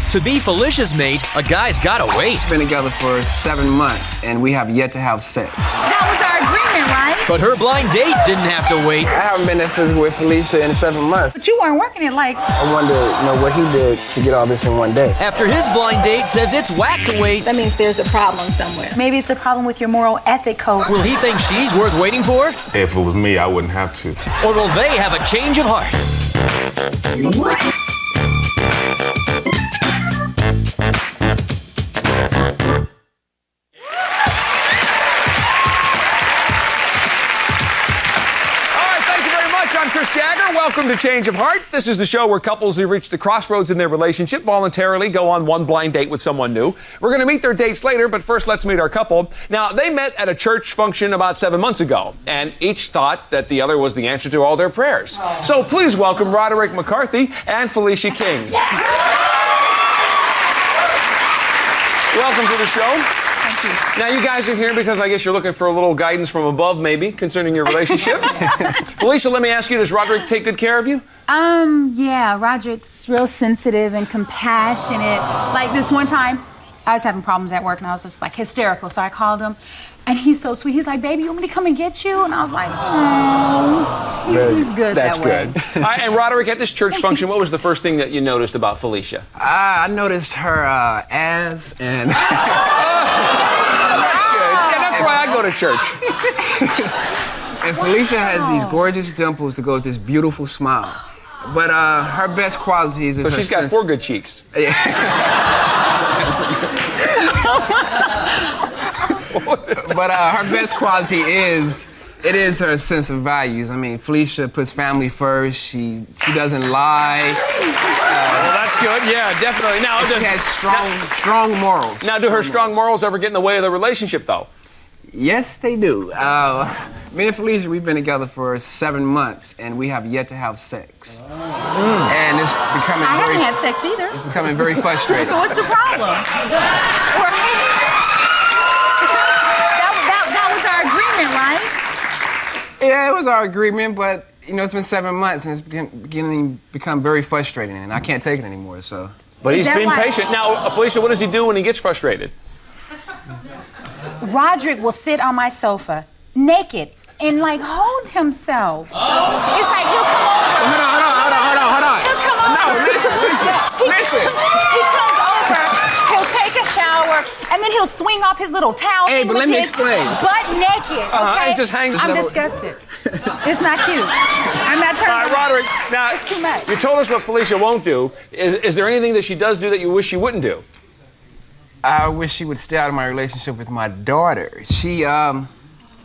To be Felicia's mate, a guy's gotta wait. We've been together for 7 months, and we have yet to have sex. That was our agreement, right? But her blind date didn't have to wait. I haven't been that physical with Felicia in 7 months. But you weren't working it like... I wonder, what he did to get all this in one day. After his blind date says it's whack to wait. That means there's a problem somewhere. Maybe it's a problem with your moral ethic code. Will he think she's worth waiting for? If it was me, I wouldn't have to. Or will they have a change of heart? I'm Chris Jagger. Welcome to Change of Heart. This is the show where couples who reach the crossroads in their relationship voluntarily go on one blind date with someone new. We're going to meet their dates later, but first let's meet our couple. Now, they met at a church function about 7 months ago, and each thought that the other was the answer to all their prayers. So please welcome Roderick McCarthy and Felicia King. Welcome to the show. Thank you. Now, you guys are here because I guess you're looking for a little guidance from above, maybe, concerning your relationship. Felicia, let me ask you, does Roderick take good care of you? Yeah, Roderick's real sensitive and compassionate. Like this one time, I was having problems at work and I was just like hysterical, so I called him. And he's so sweet. He's like, baby, you want me to come and get you? And I was like, he's good That's that way. good. All right, and Roderick, at this church function, what was the first thing that you noticed about Felicia? I noticed her ass and... That's good. Yeah, that's why I go to church. And Felicia has these gorgeous dimples to go with this beautiful smile. But her best qualities is So she's got 4 good cheeks. Yeah. But her best quality is her sense of values. I mean, Felicia puts family first. She doesn't lie. Well, that's good. Yeah, definitely. Now, she has strong morals. Now, do her strong morals ever get in the way of the relationship, though? Yes, they do. Me and Felicia, we've been together for 7 months, and we have yet to have sex. And it's becoming I haven't had sex either. It's becoming very frustrating. So what's the problem? That was our agreement, right? Yeah, it was our agreement, but it's been 7 months, and it's become very frustrating, and I can't take it anymore. So. But he's been patient. Now, Felicia, what does he do when he gets frustrated? Roderick will sit on my sofa, naked, and like hold himself. It's like he'll come over. Hold on. He'll come over. No, listen. He comes over, he'll take a shower, and then he'll swing off his little towel. Hey, but let me explain. Butt naked, okay? It just hangs. I'm disgusted. It's not cute. I'm not turning. All right, Roderick, now, it's too much. You told us what Felicia won't do. Is there anything that she does do that you wish she wouldn't do? I wish she would stay out of my relationship with my daughter.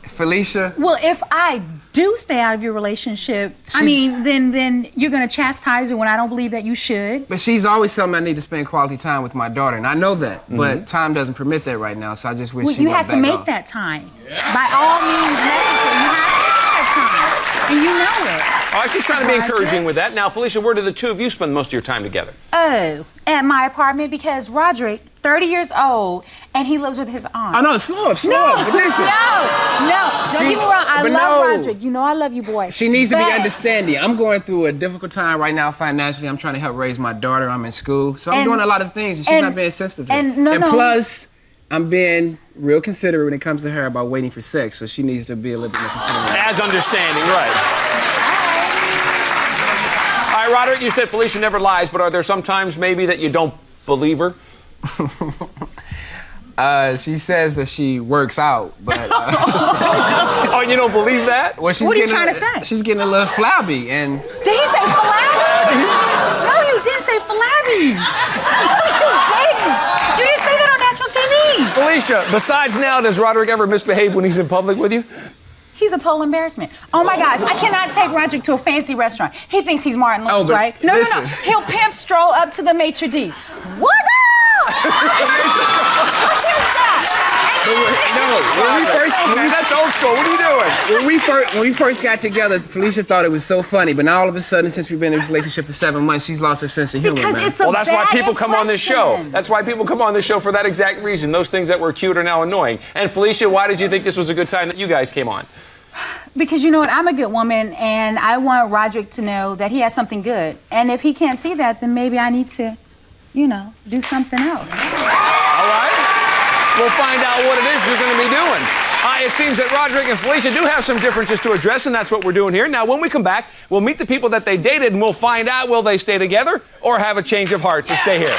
Felicia... Well, if I do stay out of your relationship, then you're going to chastise her when I don't believe that you should. But she's always telling me I need to spend quality time with my daughter, and I know that. But time doesn't permit that right now, so I just wish she would you have to make that time. By all means necessary. You have to make that time. And you know it. All right, she's trying to be encouraging with that. Now, Felicia, where do the two of you spend most of your time together? Oh, at my apartment, because Roderick, 30 years old, and he lives with his aunt. Oh, no, slow up. Listen. No. Don't get me wrong. I love Roderick. You know I love you, boy. She needs to be understanding. I'm going through a difficult time right now financially. I'm trying to help raise my daughter. I'm in school. So I'm doing a lot of things, and she's not being sensitive to it. And plus, I'm being real considerate when it comes to her about waiting for sex, so she needs to be a little bit more considerate. As understanding, right. All right, Roderick, you said Felicia never lies, but are there some times maybe that you don't believe her? She says that she works out, but... Oh, you don't believe that? Well, what are you trying to say? She's getting a little flabby, and... Did he say flabby? No, you didn't say flabby. No, you didn't. You didn't say that on national TV. Felicia, besides now, does Roderick ever misbehave when he's in public with you? He's a total embarrassment. Oh my gosh, I cannot take Roderick to a fancy restaurant. He thinks he's Martin Lewis, right? No. He'll pimp stroll up to the maitre d'. What's up? That's old school. What are you doing? When we first got together, Felicia thought it was so funny, but now all of a sudden, since we've been in a relationship for 7 months, she's lost her sense of humor. Because man. it's a Well, that's why people come on this show. impression. That's why people come on this show for that exact reason. Those things that were cute are now annoying. And Felicia, why did you think this was a good time that you guys came on? Because you know what, I'm a good woman, and I want Roderick to know that he has something good. And if he can't see that, then maybe I need to do something else. All right. We'll find out what it is you're going to be doing. It seems that Roderick and Felicia do have some differences to address, and that's what we're doing here. Now, when we come back, we'll meet the people that they dated, and we'll find out, will they stay together or have a change of heart? So stay here.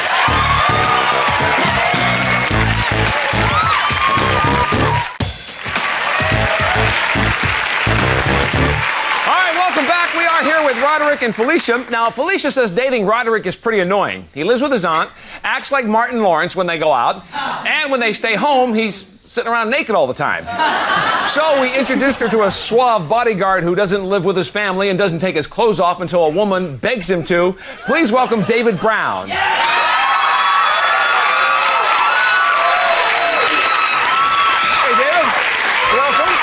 All right, welcome back. We are here with Roderick and Felicia. Now, Felicia says dating Roderick is pretty annoying. He lives with his aunt, acts like Martin Lawrence when they go out, and when they stay home, he's sitting around naked all the time. So we introduced her to a suave bodyguard who doesn't live with his family and doesn't take his clothes off until a woman begs him to. Please welcome David Brown. Hey, David. Welcome.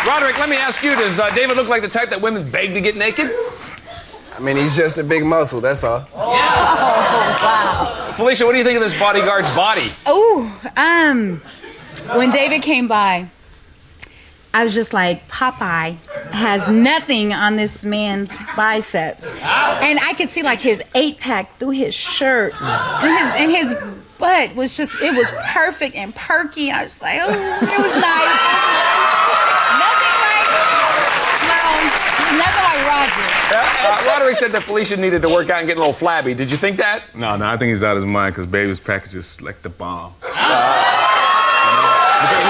Roderick, let me ask you, does David look like the type that women beg to get naked? I mean, he's just a big muscle, that's all. Oh, wow. Felicia, what do you think of this bodyguard's body? Oh, when David came by, I was just like, Popeye has nothing on this man's biceps. And I could see like his 8-pack through his shirt. And his butt was just, it was perfect and perky. I was like, oh, it was nice. Nothing like Roderick. Roderick said that Felicia needed to work out and get a little flabby. Did you think that? No, I think he's out of his mind because baby's package is like the bomb. Because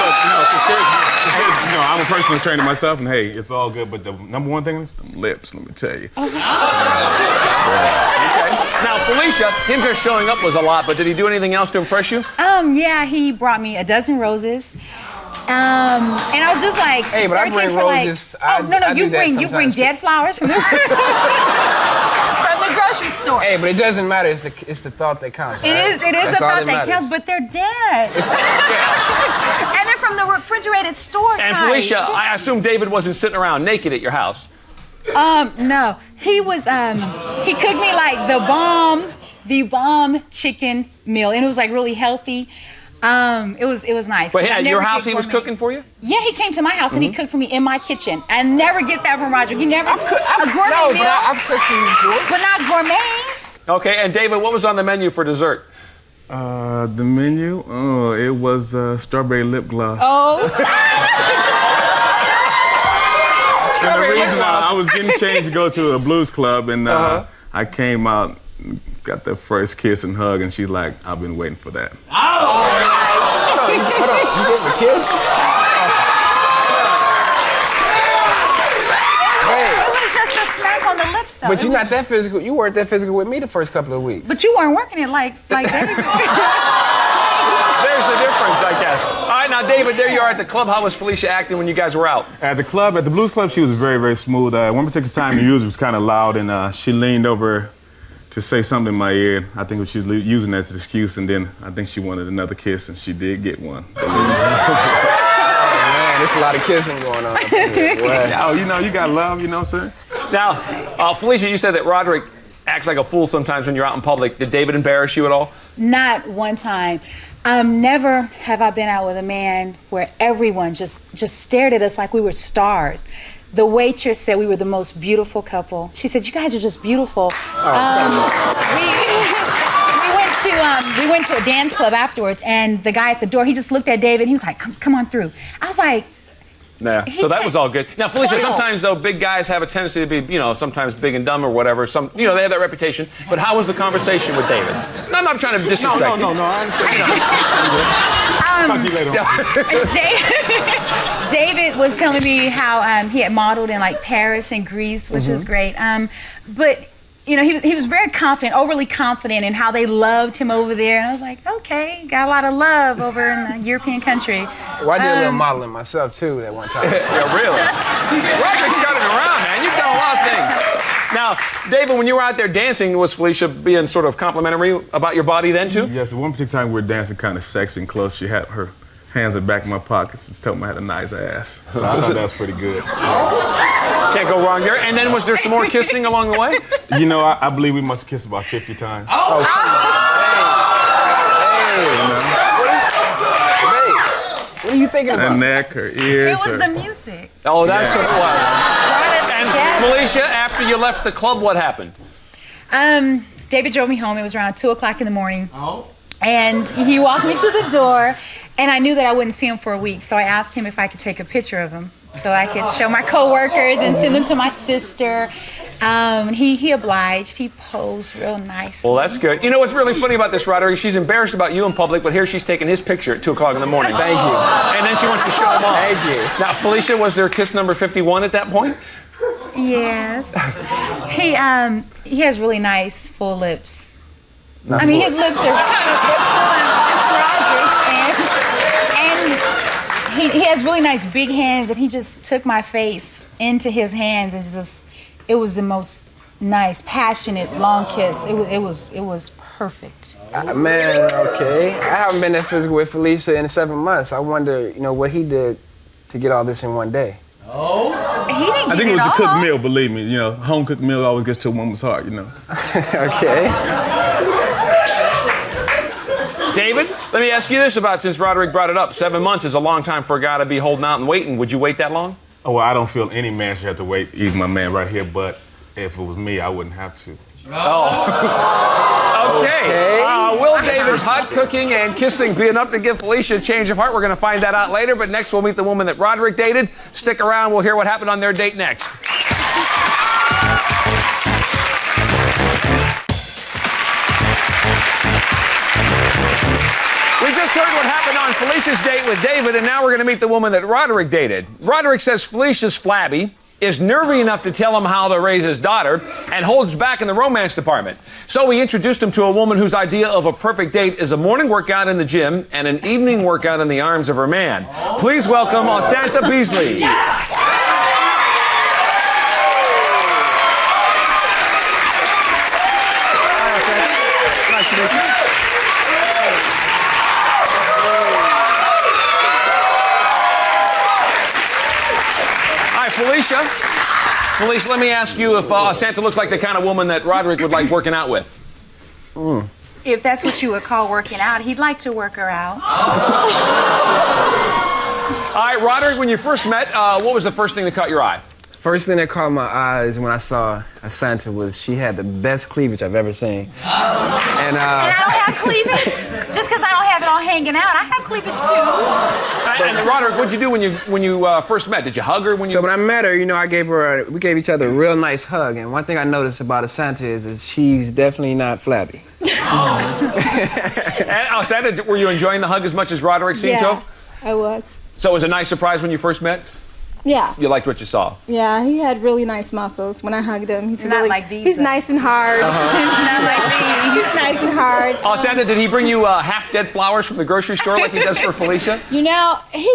look, I'm a personal trainer myself, and hey, it's all good, but the number one thing is the lips, let me tell you. Okay. Now, Felicia, him just showing up was a lot, but did he do anything else to impress you? Yeah, he brought me a dozen roses. And I was just like, hey, but I bring roses. You bring dead flowers from the grocery store. Hey, but it doesn't matter. It's the thought that counts. Right? It is the thought that counts, but they're dead. And they're from the refrigerated store. And Felicia, I assume David wasn't sitting around naked at your house. No, he was. He cooked me like the bomb chicken meal, and it was like really healthy. It was nice. But at your house, he was cooking for you? Yeah, he came to my house and he cooked for me in my kitchen. I never get that from Roderick. He never cooked a gourmet meal. But I've cooked for you before. But not gourmet. Okay, and David, what was on the menu for dessert? The menu? Oh, it was strawberry lip gloss. Oh, And the reason I was getting changed to go to a blues club, and I came out, got the first kiss and hug, and she's like, I've been waiting for that. Hold on. You gave a kiss? it was just a smack on the lips, though. But you're not that physical. You weren't that physical with me the first couple of weeks. But you weren't working it like David. There's the difference, I guess. All right, now, David, there you are at the club. How was Felicia acting when you guys were out? At the club, at the blues club, she was very, very smooth. One particular time, the music was kind of loud, and she leaned over to say something in my ear. I think she was using that as an excuse, and then I think she wanted another kiss, and she did get one. Man, there's a lot of kissing going on. Oh, you got love, you know what I'm saying? Now, Felicia, you said that Roderick acts like a fool sometimes when you're out in public. Did David embarrass you at all? Not one time. Never have I been out with a man where everyone just stared at us like we were stars. The waitress said we were the most beautiful couple. She said, "You guys are just beautiful." We went to a dance club afterwards, and the guy at the door, he just looked at David. He was like, "Come on through." I was like, Yeah, so that was all good. Now, Felicia, sometimes, though, big guys have a tendency to be, sometimes big and dumb or whatever. They have that reputation. But how was the conversation with David? No, I'm not trying to disrespect you. No, I understand. Talk to you later on. David was telling me how he had modeled in like Paris and Greece, which was great. But he was very confident, overly confident in how they loved him over there. And I was like, okay, got a lot of love over in the European country. Well, I did a little modeling myself, too, that one time. Yeah, really? Roderick's got it around, man. You've done a lot of things. Now, David, when you were out there dancing, was Felicia being sort of complimentary about your body then, too? Yes, at one particular time we were dancing kind of sexy and close. She had her hands in the back of my pockets and told me I had a nice ass. So I thought that was pretty good. Can't go wrong there. And then was there some more kissing along the way? I believe we must have kissed about 50 times. thinking Her about? neck, her ears. It was her- the music. Oh, that's what it was. Brought us And together. Felicia, after you left the club, what happened? David drove me home. It was around 2 o'clock in the morning. Oh. And he walked me to the door, and I knew that I wouldn't see him for a week. So I asked him if I could take a picture of him so I could show my coworkers and send them to my sister. He obliged. He posed real nice. Well, that's good. You know what's really funny about this, Roderick? She's embarrassed about you in public, but here she's taking his picture at 2 o'clock in the morning. Thank you. And then she wants to show him off. Thank you. Now, Felicia, was there kiss number 51 at that point? Yes. He has really nice full lips. I mean, his lips are kind of Roderick's, and he has really nice big hands, and he just took my face into his hands and it was the most nice, passionate, long kiss. It was perfect. Man, okay. I haven't been that physical with Felicia in 7 months. I wonder, what he did to get all this in one day. He didn't I get think it was a all. cooked meal, believe me. Home cooked meal always gets to a woman's heart, Okay. David, let me ask you this since Roderick brought it up. 7 months is a long time for a guy to be holding out and waiting. Would you wait that long? Oh, well, I don't feel any man should have to wait. He's my man right here, but if it was me, I wouldn't have to. Okay. Will David's hot cooking and kissing be enough to give Felicia a change of heart? We're going to find that out later, but next we'll meet the woman that Roderick dated. Stick around. We'll hear what happened on their date next. We just heard what happened on Felicia's date with David, and now we're going to meet the woman that Roderick dated. Roderick says Felicia's flabby, is nervy enough to tell him how to raise his daughter, and holds back in the romance department. So we introduced him to a woman whose idea of a perfect date is a morning workout in the gym and an evening workout in the arms of her man. Please welcome Asanta Beasley. Hi, Asanta. Nice to meet you. Hi, Felicia. Felicia, let me ask you if Asanta looks like the kind of woman that Roderick would like working out with. If that's what you would call working out, he'd like to work her out. All right, Roderick, when you first met, what was the first thing that caught your eye? First thing that caught my eyes when I saw Asanta was she had the best cleavage I've ever seen. And And I don't have cleavage. Just because I don't have it all hanging out, I have cleavage too. And Roderick, what'd you do when you first met? Did you hug her when you? so when I met her, we gave each other a real nice hug. And one thing I noticed about Asanta is she's definitely not flabby. And Asanta, were you enjoying the hug as much as Roderick seemed to have? I was. So it was a nice surprise when you first met? Yeah. You liked what you saw? Yeah, he had really nice muscles when I hugged him. He's Not really, like these, he's though. nice and hard. Not like me. He's nice and hard. Asanta, did he bring you half-dead flowers from the grocery store like he does for Felicia? He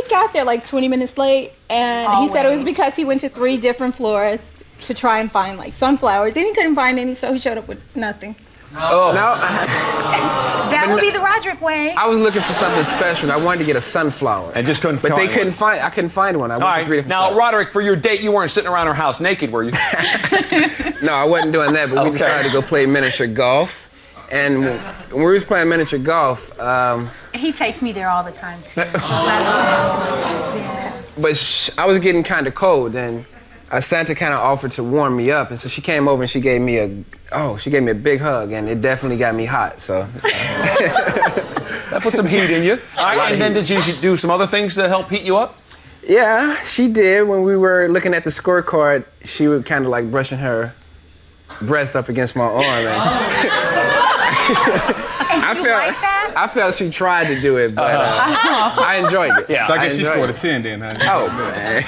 got there like 20 minutes late, and he said it was because he went to 3 different florists to try and find like sunflowers, and he couldn't find any, so he showed up with nothing. No, That would be the Roderick way. I was looking for something special. I wanted to get a sunflower. And just couldn't But find they couldn't one. find. I couldn't find one. I went All to right. 3 different Now, flowers. Roderick, for your date, you weren't sitting around her house naked, were you? No, I wasn't doing that. But we Okay. decided to go play miniature golf. And when we was playing miniature golf, He takes me there all the time too. Yeah. but I was getting kind of cold, and Asanta kind of offered to warm me up, and so she came over and she gave me a big hug, and it definitely got me hot. So That put some heat in you. All right, and then did you do some other things to help heat you up? yeah, she did. When we were looking at the scorecard, she would kind of like brushing her breast up against my arm, and I felt she tried to do it, but I enjoyed it. Yeah. So I guess she enjoyed scored a it. 10 then, huh? Oh man.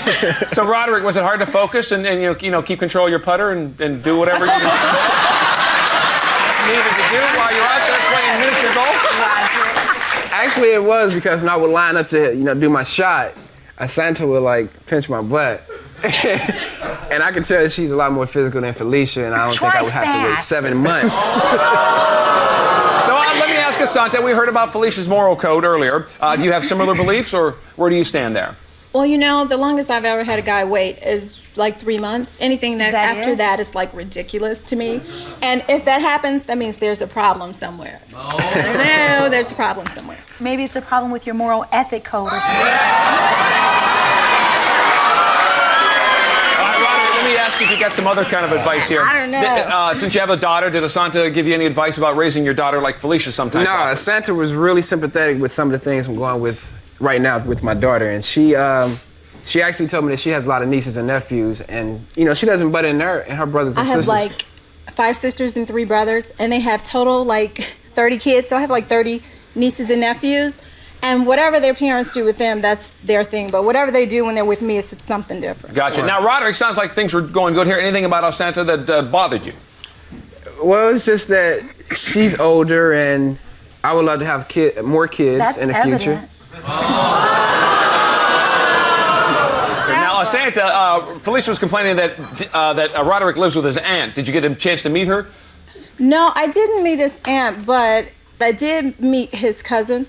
So, Roderick, was it hard to focus and keep control of your putter and do whatever you needed to do while you're out there playing miniature golf? Actually, it was because when I would line up to do my shot, Asanta would like pinch my butt. And I could tell that she's a lot more physical than Felicia, and I don't think I would have to wait fast. 7 months. No, let me ask Asanta. We heard about Felicia's moral code earlier. Do you have similar beliefs, or where do you stand there? Well, you know, the longest I've ever had a guy wait is like 3 months. Anything that after that is like ridiculous to me. And if that happens, that means there's a problem somewhere. Oh. No, there's a problem somewhere. Maybe it's a problem with your moral ethic code or something. Let me ask you if you got some other kind of advice here. I don't know. Since you have a daughter, did Asanta give you any advice about raising your daughter like Felicia sometimes? No, Asanta was really sympathetic with some of the things I'm going with right now with my daughter, and she actually told me that she has a lot of nieces and nephews, and you know she doesn't butt in her brothers and sisters. I have like 5 sisters and 3 brothers, and they have total like 30 kids. So I have like 30 nieces and nephews. And whatever their parents do with them, that's their thing. But whatever they do when they're with me, it's something different. Gotcha. Now, Roderick, sounds like things were going good here. Anything about Asanta that bothered you? Well, it's just that she's older, and I would love to have more kids in the future. Now, Asanta, Felicia was complaining that Roderick lives with his aunt. Did you get a chance to meet her? No, I didn't meet his aunt, but I did meet his cousin,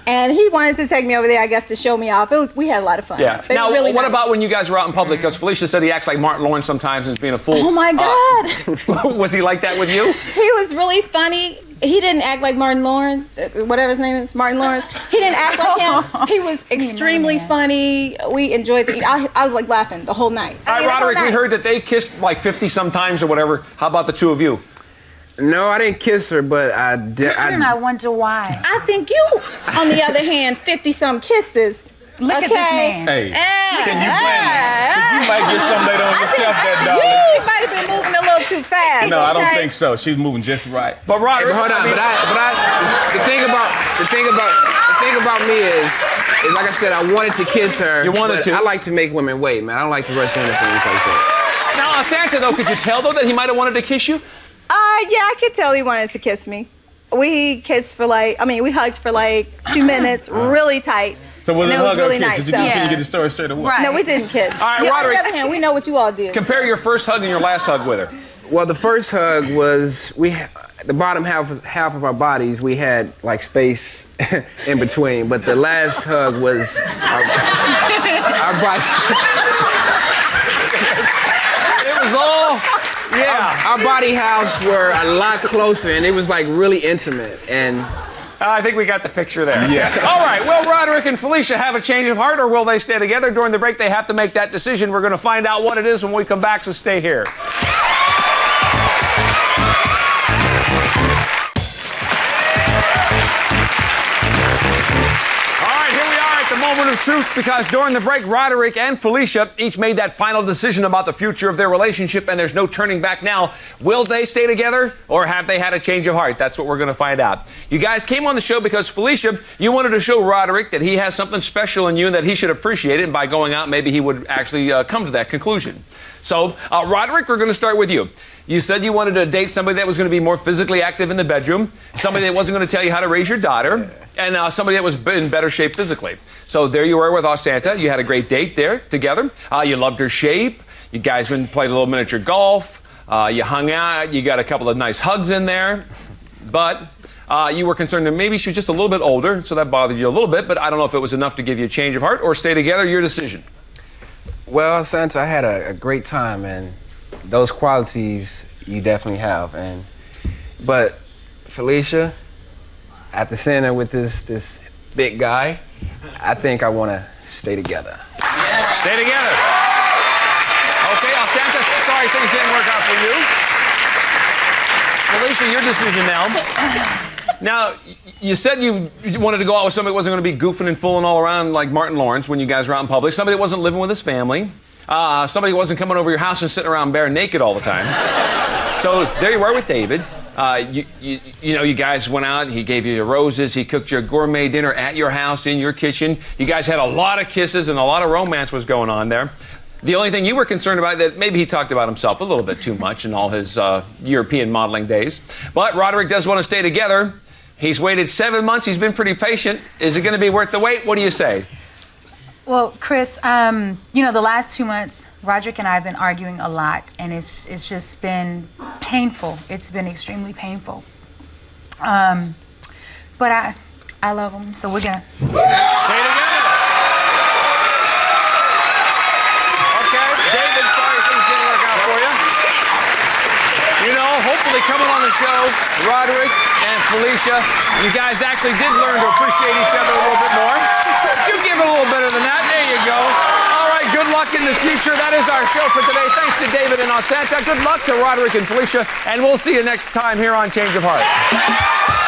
and he wanted to take me over there, I guess, to show me off. We had a lot of fun. Yeah. They now, were really what nice. about when you guys were out in public? Because Felicia said he acts like Martin Lawrence sometimes and is being a fool. Oh, my God. Was he like that with you? He was really funny. He didn't act like Martin Lawrence, whatever his name is, Martin Lawrence. He didn't act like him. He was extremely funny. We enjoyed I was like laughing the whole night. All right, Roderick, we heard that they kissed like 50 sometimes or whatever. How about the two of you? No, I didn't kiss her, but I wonder why. I think you, on the other hand, 50-some kisses. Look at this man. Hey, can you plan that? You might get some later on yourself, that dog. You might have been moving a little too fast. No, I don't think so. She's moving just right. But Roderick, hold on. The thing about me is like I said, I wanted to kiss her. You wanted to? I like to make women wait, man. I don't like to rush into things like that. Now, Asanta, though, could you tell though that he might have wanted to kiss you? Yeah, I could tell he wanted to kiss me. We kissed for we hugged for like 2 minutes, really tight. So was it a hug or a kiss? Nice, Can you get the story straight away? Right. No, we didn't kiss. All right, yeah, Roderick. On the other hand, we know what you all did. Compare your first hug and your last hug with her. Well, the first hug was the bottom half of our bodies, we had like space in between, but the last hug was our body. It was all, yeah. Our body halves were a lot closer, and it was like really intimate. And I think we got the picture there. Yeah. All right, will Roderick and Felicia have a change of heart, or will they stay together? During the break, they have to make that decision. We're going to find out what it is when we come back, so stay here. Moment of truth, because during the break, Roderick and Felicia each made that final decision about the future of their relationship, and there's no turning back now. Will they stay together, or have they had a change of heart? That's what we're going to find out. You guys came on the show because, Felicia, you wanted to show Roderick that he has something special in you and that he should appreciate it, and by going out, maybe he would actually come to that conclusion. So, Roderick, we're going to start with you. You said you wanted to date somebody that was going to be more physically active in the bedroom, somebody that wasn't going to tell you how to raise your daughter, and somebody that was in better shape physically. So there you were with Asanta. You had a great date there together. You loved her shape. You guys went and played a little miniature golf. You hung out. You got a couple of nice hugs in there. But you were concerned that maybe she was just a little bit older, so that bothered you a little bit. But I don't know if it was enough to give you a change of heart or stay together. Your decision. Well, Asanta, I had a great time, and those qualities you definitely have. But Felicia, after seeing her with this big guy, I think I want to stay together. Yeah. Stay together. Okay, Asanta, sorry things didn't work out for you. Felicia, your decision now. Now, you said you wanted to go out with somebody that wasn't going to be goofing and fooling all around like Martin Lawrence when you guys were out in public. Somebody that wasn't living with his family. Somebody who wasn't coming over your house and sitting around bare naked all the time. So there you were with David. You guys went out. He gave you your roses. He cooked your gourmet dinner at your house in your kitchen. You guys had a lot of kisses and a lot of romance was going on there. The only thing you were concerned about that maybe he talked about himself a little bit too much in all his European modeling days. But Roderick does want to stay together. He's waited 7 months. He's been pretty patient. Is it going to be worth the wait? What do you say? Well, Chris, the last 2 months, Roderick and I have been arguing a lot, and it's just been painful. It's been extremely painful. But I love him, so we're gonna stay together. show, Roderick and Felicia. You guys actually did learn to appreciate each other a little bit more. You give it a little better than that. There you go. All right, good luck in the future. That is our show for today. Thanks to David and Asanta. Good luck to Roderick and Felicia, and we'll see you next time here on Change of Heart.